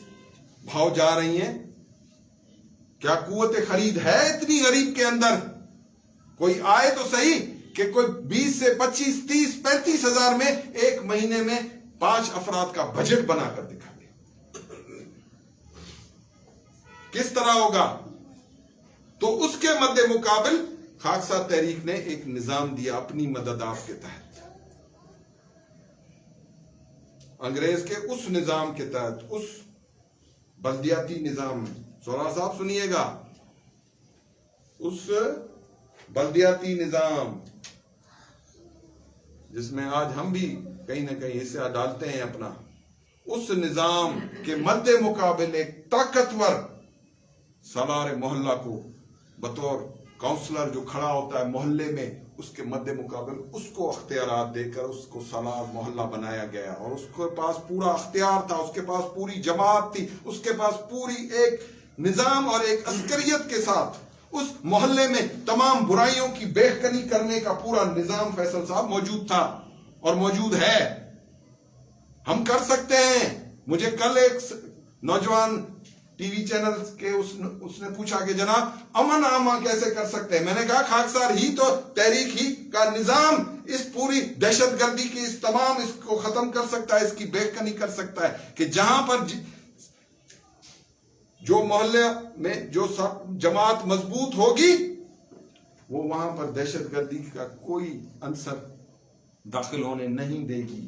بھاؤ جا رہی ہیں؟ کیا قوت خرید ہے اتنی غریب کے اندر کوئی آئے تو صحیح کہ کوئی 20 سے 25 30 35 ہزار میں ایک مہینے میں 5 افراد کا بجٹ بنا کر دکھا دے، کس طرح ہوگا؟ تو اس کے مد مقابل خاکسار تحریک نے ایک نظام دیا اپنی مدد آپ کے تحت، انگریز کے اس نظام کے تحت، اس بلدیاتی نظام میں، سورا صاحب سنیے گا، اس بلدیاتی نظام جس میں آج ہم بھی کہیں نہ کہیں حصہ ڈالتے ہیں اپنا، اس نظام کے مد مقابل ایک طاقتور سالار محلہ کو بطور کاؤنسلر جو کھڑا ہوتا ہے محلے میں، اس کے مد مقابل اس کو اختیارات دے کر اس کو سالار محلہ بنایا گیا، اور اس کے پاس پورا اختیار تھا، اس کے پاس پوری جماعت تھی، اس کے پاس پوری ایک نظام اور ایک عسکریت کے ساتھ اس محلے میں تمام برائیوں کی بےخنی کرنے کا پورا نظام فیصل صاحب موجود تھا اور موجود ہے۔ ہم کر سکتے ہیں۔ مجھے کل ایک نوجوان ٹی وی چینل کے اس نے پوچھا کہ جناب امن عامہ کیسے کر سکتے ہیں؟ میں نے کہا خاکسار ہی تو تحریک ہی کا نظام اس پوری دہشت گردی کی اس تمام اس کو ختم کر سکتا ہے، اس کی بےخنی کر سکتا ہے کہ جہاں پر جو محلے میں جو جماعت مضبوط ہوگی وہ وہاں پر دہشت گردی کا کوئی عنصر داخل ہونے نہیں دے گی۔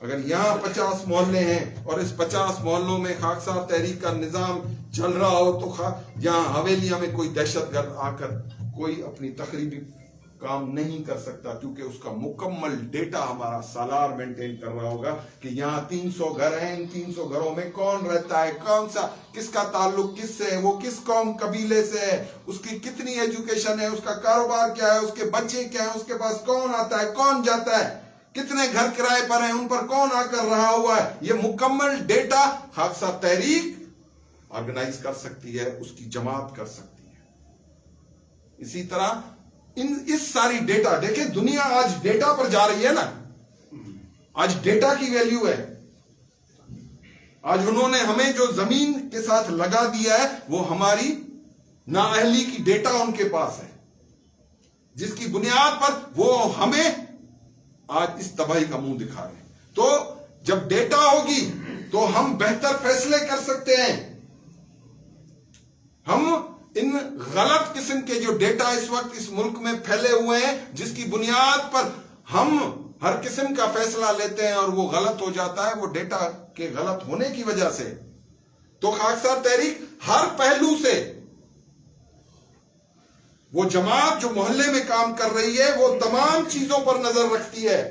اگر یہاں 50 محلے ہیں اور اس 50 محلوں میں خاکسار تحریک کا نظام چل رہا ہو تو یہاں حویلیاں میں کوئی دہشت گرد آ کر کوئی اپنی تخریبی کام نہیں کر سکتا، کیونکہ اس کا مکمل ڈیٹا ہمارا سالار مینٹین کر رہا ہوگا کہ یہاں 300 گھر ہیں، ان 300 گھروں میں کون رہتا ہے، کون سا کس کا تعلق کس سے ہے، وہ کس قوم قبیلے سے ہے، اس کی کتنی ایجوکیشن ہے، اس کا کاروبار کیا ہے، اس کے بچے کیا ہیں، اس کے پاس کون آتا ہے کون جاتا ہے، کتنے گھر کرائے پر ہیں، ان پر کون آ کر رہا ہوا ہے، یہ مکمل ڈیٹا خاکسار تحریک آرگنائز کر سکتی ہے، اس کی جماعت کر سکتی ہے۔ اسی طرح اس ساری ڈیٹا دیکھیں، دنیا آج ڈیٹا پر جا رہی ہے نا، آج ڈیٹا کی ویلیو ہے۔ آج انہوں نے ہمیں جو زمین کے ساتھ لگا دیا ہے وہ ہماری نااہلی کی ڈیٹا ان کے پاس ہے، جس کی بنیاد پر وہ ہمیں آج اس تباہی کا منہ دکھا رہے ہیں۔ تو جب ڈیٹا ہوگی تو ہم بہتر فیصلے کر سکتے ہیں۔ ہم ان غلط قسم کے جو ڈیٹا اس وقت اس ملک میں پھیلے ہوئے ہیں، جس کی بنیاد پر ہم ہر قسم کا فیصلہ لیتے ہیں اور وہ غلط ہو جاتا ہے، وہ ڈیٹا کے غلط ہونے کی وجہ سے۔ تو خاکسار تحریک ہر پہلو سے، وہ جماعت جو محلے میں کام کر رہی ہے وہ تمام چیزوں پر نظر رکھتی ہے۔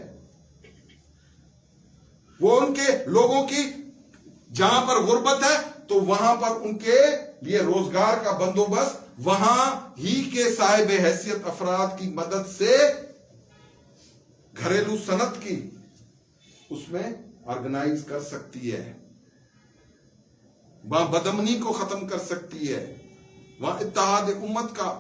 وہ ان کے لوگوں کی جہاں پر غربت ہے تو وہاں پر ان کے لیے روزگار کا بندوبست وہاں ہی کے صاحب حیثیت افراد کی مدد سے گھریلو صنعت کی اس میں آرگنائز کر سکتی ہے، وہاں بدامنی کو ختم کر سکتی ہے، وہاں اتحاد امت کا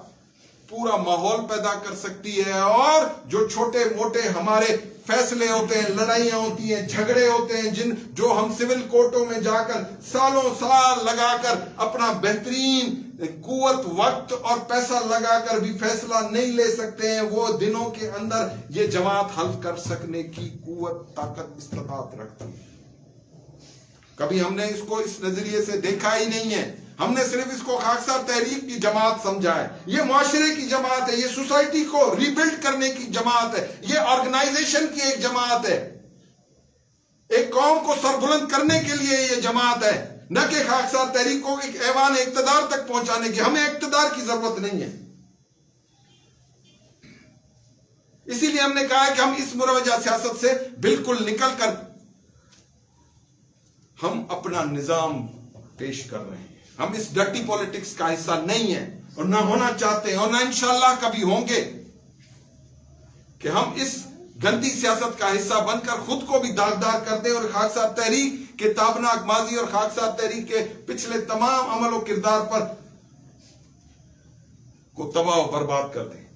پورا ماحول پیدا کر سکتی ہے، اور جو چھوٹے موٹے ہمارے فیصلے ہوتے ہیں، لڑائیاں ہوتی ہیں، جھگڑے ہوتے ہیں، جو ہم سول کورٹوں میں جا کر سالوں سال لگا کر اپنا بہترین قوت وقت اور پیسہ لگا کر بھی فیصلہ نہیں لے سکتے ہیں، وہ دنوں کے اندر یہ جماعت حل کر سکنے کی قوت طاقت استطاعت رکھتی ہے۔ کبھی ہم نے اس کو اس نظریے سے دیکھا ہی نہیں ہے، ہم نے صرف اس کو خاکسار تحریک کی جماعت سمجھا ہے۔ یہ معاشرے کی جماعت ہے، یہ سوسائٹی کو ری بلڈ کرنے کی جماعت ہے، یہ آرگنائزیشن کی ایک جماعت ہے، ایک قوم کو سربلند کرنے کے لیے یہ جماعت ہے، نہ کہ خاکسار تحریک کو ایک ایوان اقتدار تک پہنچانے کی۔ ہمیں اقتدار کی ضرورت نہیں ہے، اسی لیے ہم نے کہا ہے کہ ہم اس مروجہ سیاست سے بالکل نکل کر ہم اپنا نظام پیش کر رہے ہیں۔ ہم اس ڈرٹی پالیٹکس کا حصہ نہیں ہیں اور نہ ہونا چاہتے ہیں، اور نہ انشاءاللہ کبھی ہوں گے کہ ہم اس گندی سیاست کا حصہ بن کر خود کو بھی داغدار کر دیں اور خاکسار تحریک کے تابناک ماضی اور خاکسار تحریک کے پچھلے تمام عمل و کردار پر کو تباہ و برباد کر دیں۔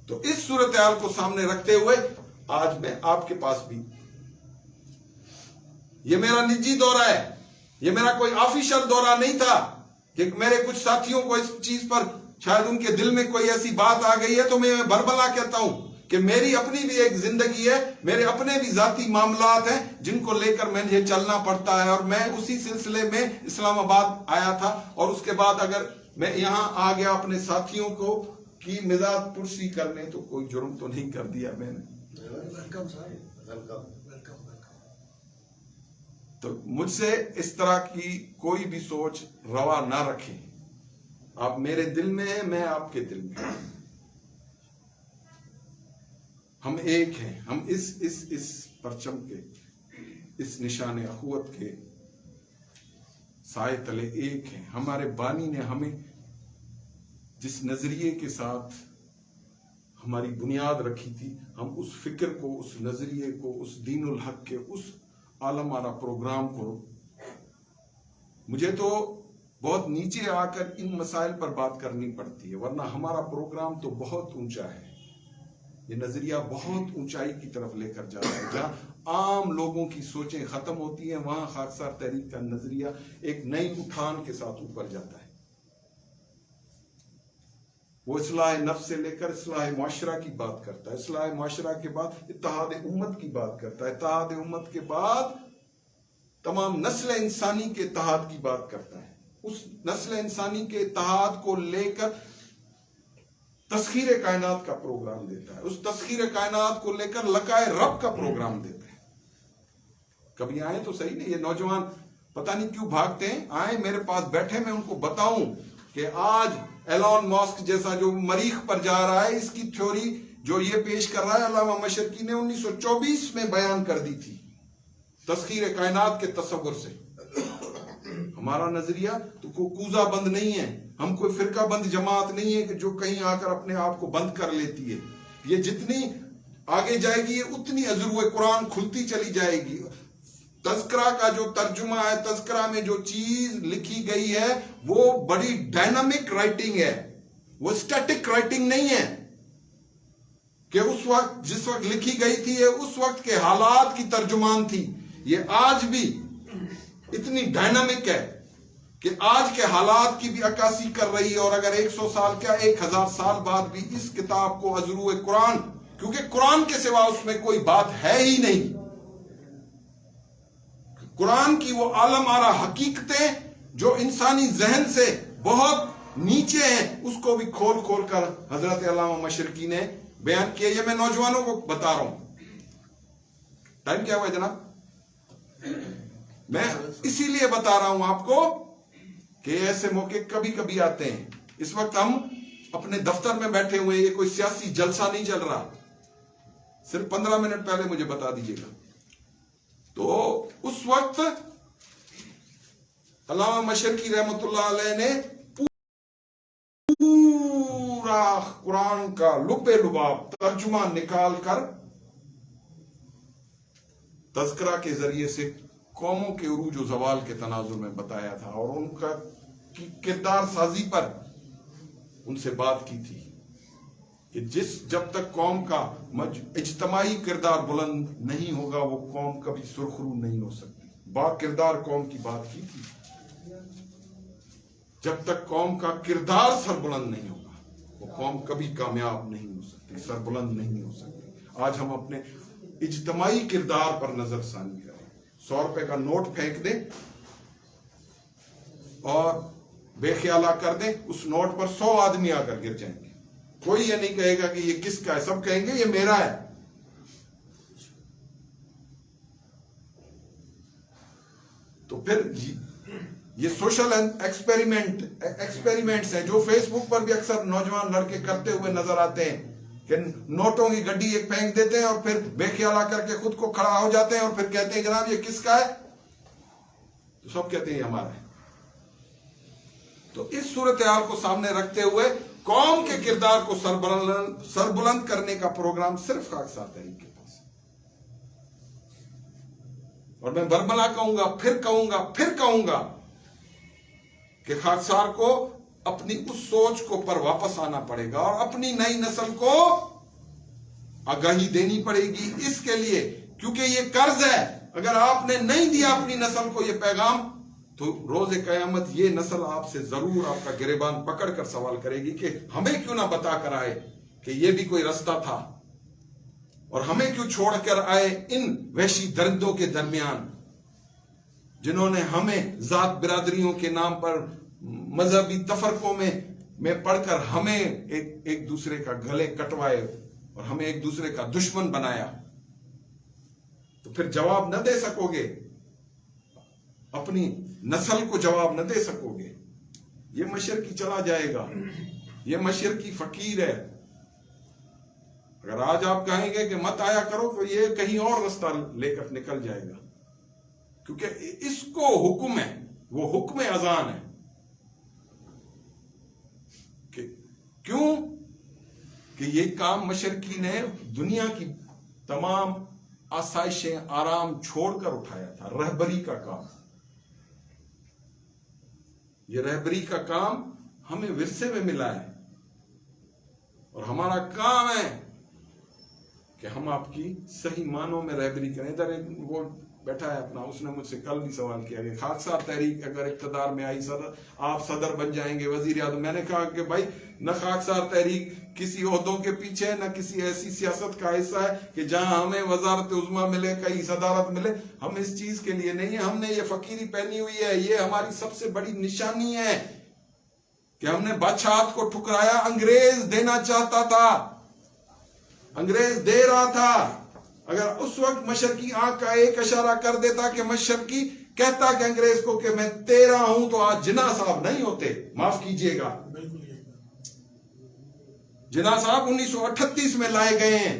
تو اس صورتحال کو سامنے رکھتے ہوئے آج میں آپ کے پاس بھی، یہ میرا نجی دورہ ہے، یہ میرا کوئی آفیشل دورہ نہیں تھا کہ میرے کچھ ساتھیوں کو اس چیز پر شاید ان کے دل میں کوئی ایسی بات آ گئی ہے تو میں بربلا کہتا ہوں کہ میری اپنی بھی ایک زندگی ہے, میرے اپنے بھی ذاتی معاملات ہیں جن کو لے کر مجھے چلنا پڑتا ہے. اور میں اسی سلسلے میں اسلام آباد آیا تھا, اور اس کے بعد اگر میں یہاں آ گیا اپنے ساتھیوں کو کی مزاج پرسی کرنے, تو کوئی جرم تو نہیں کر دیا میں نے. تو مجھ سے اس طرح کی کوئی بھی سوچ روا نہ رکھیں. آپ میرے دل میں ہیں, میں آپ کے دل میں ہوں. ہم ایک ہیں, ہم اس پرچم کے, اس نشان اخوت کے سائے تلے ایک ہیں. ہمارے بانی نے ہمیں جس نظریے کے ساتھ ہماری بنیاد رکھی تھی, ہم اس فکر کو, اس نظریے کو, اس دین الحق کے اس عالم آرا پروگرام کو, مجھے تو بہت نیچے آ کر ان مسائل پر بات کرنی پڑتی ہے, ورنہ ہمارا پروگرام تو بہت اونچا ہے. یہ نظریہ بہت اونچائی کی طرف لے کر جاتا ہے. جہاں عام لوگوں کی سوچیں ختم ہوتی ہیں, وہاں خاکسار تحریک کا نظریہ ایک نئی اٹھان کے ساتھ اوپر جاتا ہے. وہ اصلاح نفس سے لے کر اصلاح معاشرہ کی بات کرتا ہے, اصلاح معاشرہ کے بعد اتحاد امت کی بات کرتا ہے, اتحاد امت کے بعد تمام نسل انسانی کے اتحاد کی بات کرتا ہے. اس نسل انسانی کے اتحاد کو لے کر تسخیر کائنات کا پروگرام دیتا ہے, اس تسخیر کائنات کو لے کر لقائے رب کا پروگرام دیتا ہے. کبھی آئیں تو صحیح نہیں, یہ نوجوان پتہ نہیں کیوں بھاگتے ہیں, آئیں میرے پاس بیٹھے, میں ان کو بتاؤں کہ آج ایلون ماسک جیسا جو مریخ پر جا رہا ہے, اس کی تھیوری جو یہ پیش کر رہا ہے علامہ مشرقی نے 1924 میں بیان کر دی تھی تسخیر کائنات کے تصور سے. ہمارا نظریہ تو کوئی کوزہ بند نہیں ہے, ہم کوئی فرقہ بند جماعت نہیں ہے کہ جو کہیں آ کر اپنے آپ کو بند کر لیتی ہے. یہ جتنی آگے جائے گی یہ اتنی عذرو قرآن کھلتی چلی جائے گی. تذکرہ کا جو ترجمہ ہے, تذکرہ میں جو چیز لکھی گئی ہے وہ بڑی ڈائنامک رائٹنگ ہے, وہ اسٹیٹک رائٹنگ نہیں ہے کہ اس وقت جس وقت لکھی گئی تھی یہ اس وقت کے حالات کی ترجمان تھی. یہ آج بھی اتنی ڈائنامک ہے کہ آج کے حالات کی بھی عکاسی کر رہی ہے. اور اگر 100 سال کیا 1000 سال بعد بھی اس کتاب کو عذرو قرآن, کیونکہ قرآن کے سوا اس میں کوئی بات ہے ہی نہیں, قرآن کی وہ عالم آرا حقیقتیں جو انسانی ذہن سے بہت نیچے ہیں, اس کو بھی کھول کھول کر حضرت علامہ مشرقی نے بیان کیا. یہ میں نوجوانوں کو بتا رہا ہوں. ٹائم کیا ہوا ہے جناب؟ میں اسی لیے بتا رہا ہوں آپ کو کہ ایسے موقع کبھی کبھی آتے ہیں. اس وقت ہم اپنے دفتر میں بیٹھے ہوئے, یہ کوئی سیاسی جلسہ نہیں چل رہا. صرف 15 منٹ پہلے مجھے بتا دیجیے گا. تو اس وقت علامہ مشرقی رحمت اللہ علیہ نے پورا قرآن کا لب لباب ترجمہ نکال کر تذکرہ کے ذریعے سے قوموں کے عروج و زوال کے تناظر میں بتایا تھا, اور ان کا کردار سازی پر ان سے بات کی تھی کہ جب تک قوم کا اجتماعی کردار بلند نہیں ہوگا وہ قوم کبھی سرخرو نہیں ہو سکتی. با کردار قوم کی بات کی تھی. جب تک قوم کا کردار سربلند نہیں ہوگا وہ قوم کبھی کامیاب نہیں ہو سکتی, سربلند نہیں ہو سکتی. آج ہم اپنے اجتماعی کردار پر نظر ثانی کریں. 100 روپے کا نوٹ پھینک دیں اور بے خیالہ کر دیں, اس نوٹ پر 100 آدمی آ کر گر جائیں گے. کوئی یہ نہیں کہے گا کہ یہ کس کا ہے, سب کہیں گے یہ میرا ہے. تو پھر یہ سوشل ایکسپیریمنٹس ہیں جو فیس بک پر بھی اکثر نوجوان لڑکے کرتے ہوئے نظر آتے ہیں کہ نوٹوں کی گڈی ایک پھینک دیتے ہیں اور پھر بے خیالہ کر کے خود کو کھڑا ہو جاتے ہیں اور پھر کہتے ہیں جناب یہ کس کا ہے, تو سب کہتے ہیں یہ ہمارا ہے. تو اس صورتحال کو سامنے رکھتے ہوئے قوم کے کردار کو سربلند کرنے کا پروگرام صرف خاکسار تحریک کے پاس ہے. اور میں برملا کہوں گا کہ خاکسار کو اپنی اس سوچ کو پر واپس آنا پڑے گا اور اپنی نئی نسل کو آگاہی دینی پڑے گی اس کے لیے, کیونکہ یہ قرض ہے. اگر آپ نے نہیں دیا اپنی نسل کو یہ پیغام تو روز قیامت یہ نسل آپ سے ضرور آپ کا گریبان پکڑ کر سوال کرے گی کہ ہمیں کیوں نہ بتا کر آئے کہ یہ بھی کوئی رستہ تھا، اور ہمیں کیوں چھوڑ کر آئے ان وحشی درندوں کے درمیان جنہوں نے ہمیں ذات برادریوں کے نام پر مذہبی تفرقوں میں پڑھ کر ہمیں ایک دوسرے کا گلے کٹوائے اور ہمیں ایک دوسرے کا دشمن بنایا. تو پھر جواب نہ دے سکو گے، اپنی نسل کو جواب نہ دے سکو گے. یہ مشرقی چلا جائے گا، یہ مشرقی فقیر ہے. اگر آج آپ کہیں گے کہ مت آیا کرو تو یہ کہیں اور رستہ لے کر نکل جائے گا، کیونکہ اس کو حکم ہے، وہ حکم اذان ہے. کیوں کہ یہ کام مشرقی نے دنیا کی تمام آسائشیں آرام چھوڑ کر اٹھایا تھا. رہبری کا کام، یہ رہبری کا کام ہمیں ورثے میں ملا ہے، اور ہمارا کام ہے کہ ہم آپ کی صحیح معنوں میں رہبری کریں. ادھر وہ بیٹھا ہے اپنا، اس نے مجھ سے کل بھی سوال کیا کہ خاکسار تحریک اگر اقتدار میں آئی، آپ صدر بن جائیں گے، وزیر اعظم. میں نے کہا کہ بھائی نہ خاکسار تحریک کسی عہدوں کے پیچھے، نہ کسی ایسی سیاست کا حصہ ہے کہ جہاں ہمیں وزارت عظمیٰ ملے، کہیں صدارت ملے. ہم اس چیز کے لیے نہیں ہیں. ہم نے یہ فقیری پہنی ہوئی ہے، یہ ہماری سب سے بڑی نشانی ہے کہ ہم نے بادشاہت کو ٹھکرایا. انگریز دینا چاہتا تھا، انگریز دے رہا تھا. اگر اس وقت مشرقی آنکھ کا ایک اشارہ کر دیتا کہ مشرقی کہتا کہ انگریز کو کہ میں تیرا ہوں، تو آج جناح صاحب نہیں ہوتے. معاف کیجئے گا، جناح صاحب 1938 میں لائے گئے ہیں.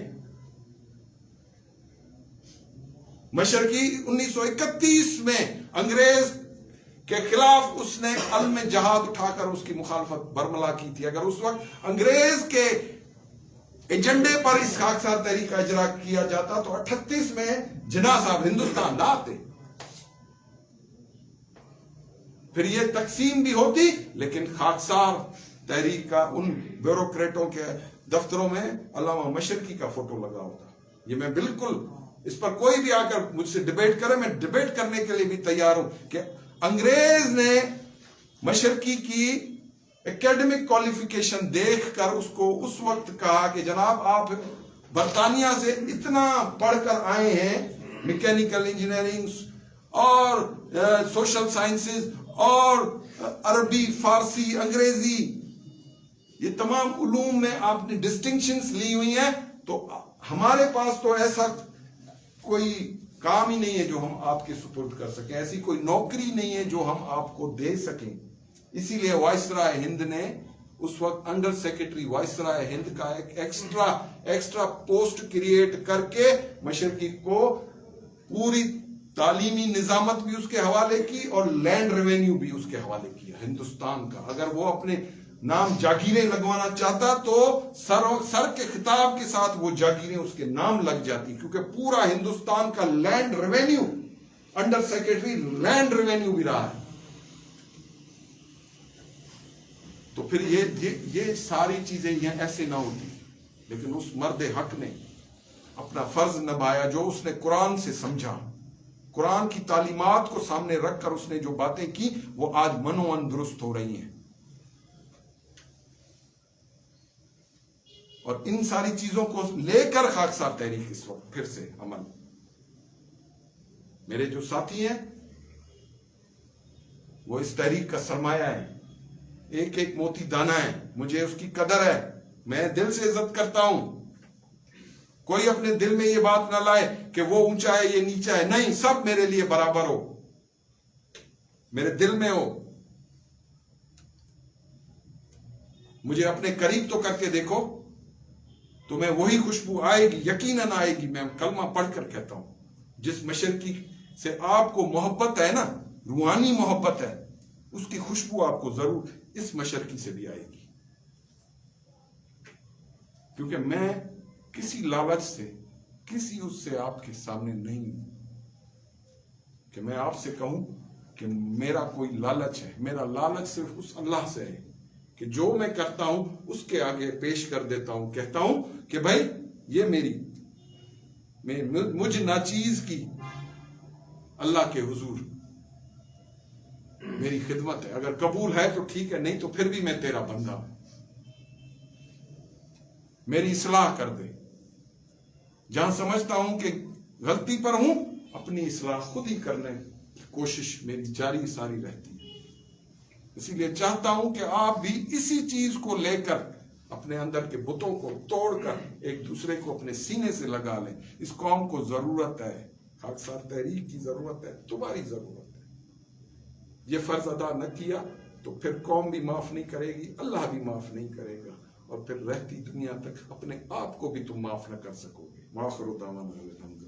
مشرقی 1931 میں انگریز کے خلاف اس نے علم جہاد اٹھا کر اس کی مخالفت برملا کی تھی. اگر اس وقت انگریز کے ایجنڈے پر اس خاکسار تحریک کا اجرا کیا جاتا تو 38 میں جناح صاحب ہندوستان نہ آتے. پھر یہ تقسیم بھی ہوتی، لیکن خاکسار تحریک کا ان بیوروکریٹوں کے دفتروں میں علامہ مشرقی کا فوٹو لگا ہوتا. یہ میں بالکل، اس پر کوئی بھی آ کر مجھ سے ڈیبیٹ کرے، میں ڈیبیٹ کرنے کے لیے بھی تیار ہوں کہ انگریز نے مشرقی کی ایکیڈمک کوالیفیکیشن دیکھ کر اس کو اس وقت کہا کہ جناب آپ برطانیہ سے اتنا پڑھ کر آئے ہیں، میکینیکل انجینئرنگ اور سوشل سائنسز اور عربی، فارسی، انگریزی، یہ تمام علوم میں آپ نے ڈسٹنکشنز لی ہوئی ہیں، تو ہمارے پاس تو ایسا کوئی کام ہی نہیں ہے جو ہم آپ کے سپرد کر سکیں، ایسی کوئی نوکری نہیں ہے جو ہم آپ کو دے سکیں. اسی لیے وائسرائے ہند نے اس وقت انڈر سیکرٹری وائسرائے ہند کا ایک ایکسٹرا پوسٹ کریٹ کر کے مشرقی کو پوری تعلیمی نظامت بھی اس کے حوالے کی اور لینڈ ریونیو بھی اس کے حوالے کیا ہندوستان کا. اگر وہ اپنے نام جاگیریں لگوانا چاہتا تو سر کے خطاب کے ساتھ وہ جاگیریں اس کے نام لگ جاتی، کیونکہ پورا ہندوستان کا land revenue under secretary land revenue بھی رہا ہے. تو پھر یہ ساری چیزیں یہ ایسے نہ ہوتی. لیکن اس مرد حق نے اپنا فرض نبھایا جو اس نے قرآن سے سمجھا، قرآن کی تعلیمات کو سامنے رکھ کر اس نے جو باتیں کی وہ آج منوان درست ہو رہی ہیں. اور ان ساری چیزوں کو لے کر خاکسار تحریک اس وقت پھر سے عمل. میرے جو ساتھی ہیں وہ اس تحریک کا سرمایہ ہے، ایک ایک موتی دانہ ہے. مجھے اس کی قدر ہے، میں دل سے عزت کرتا ہوں. کوئی اپنے دل میں یہ بات نہ لائے کہ وہ اونچا ہے یہ نیچا ہے، نہیں، سب میرے لیے برابر ہو، میرے دل میں ہو. مجھے اپنے قریب تو کر کے دیکھو، تمہیں وہی خوشبو آئے گی، یقیناً آئے گی. میں کلمہ پڑھ کر کہتا ہوں، جس مشرقی سے آپ کو محبت ہے نا، روحانی محبت ہے، اس کی خوشبو آپ کو ضرور اس مشرقی سے بھی آئے گی. کیونکہ میں کسی لالچ سے، کسی اس سے آپ کے سامنے نہیں ہوں کہ میں آپ سے کہوں کہ میرا کوئی لالچ ہے. میرا لالچ صرف اس اللہ سے ہے کہ جو میں کرتا ہوں اس کے آگے پیش کر دیتا ہوں، کہتا ہوں کہ بھائی یہ مجھ ناچیز کی اللہ کے حضور میری خدمت ہے، اگر قبول ہے تو ٹھیک ہے، نہیں تو پھر بھی میں تیرا بندہ ہوں، میری اصلاح کر دے۔ جہاں سمجھتا ہوں کہ غلطی پر ہوں، اپنی اصلاح خود ہی کرنے کی کوشش میری جاری ساری رہتی ہے۔ اسی لیے چاہتا ہوں کہ آپ بھی اسی چیز کو لے کر اپنے اندر کے بتوں کو توڑ کر ایک دوسرے کو اپنے سینے سے لگا لیں۔ اس قوم کو ضرورت ہے، خاکسار تحریک کی ضرورت ہے، تمہاری ضرورت ہے۔ یہ فرض ادا نہ کیا تو پھر قوم بھی معاف نہیں کرے گی، اللہ بھی معاف نہیں کرے گا، اور پھر رہتی دنیا تک اپنے آپ کو بھی تم معاف نہ کر سکو گے۔ وآخر دعوانا الحمدللہ۔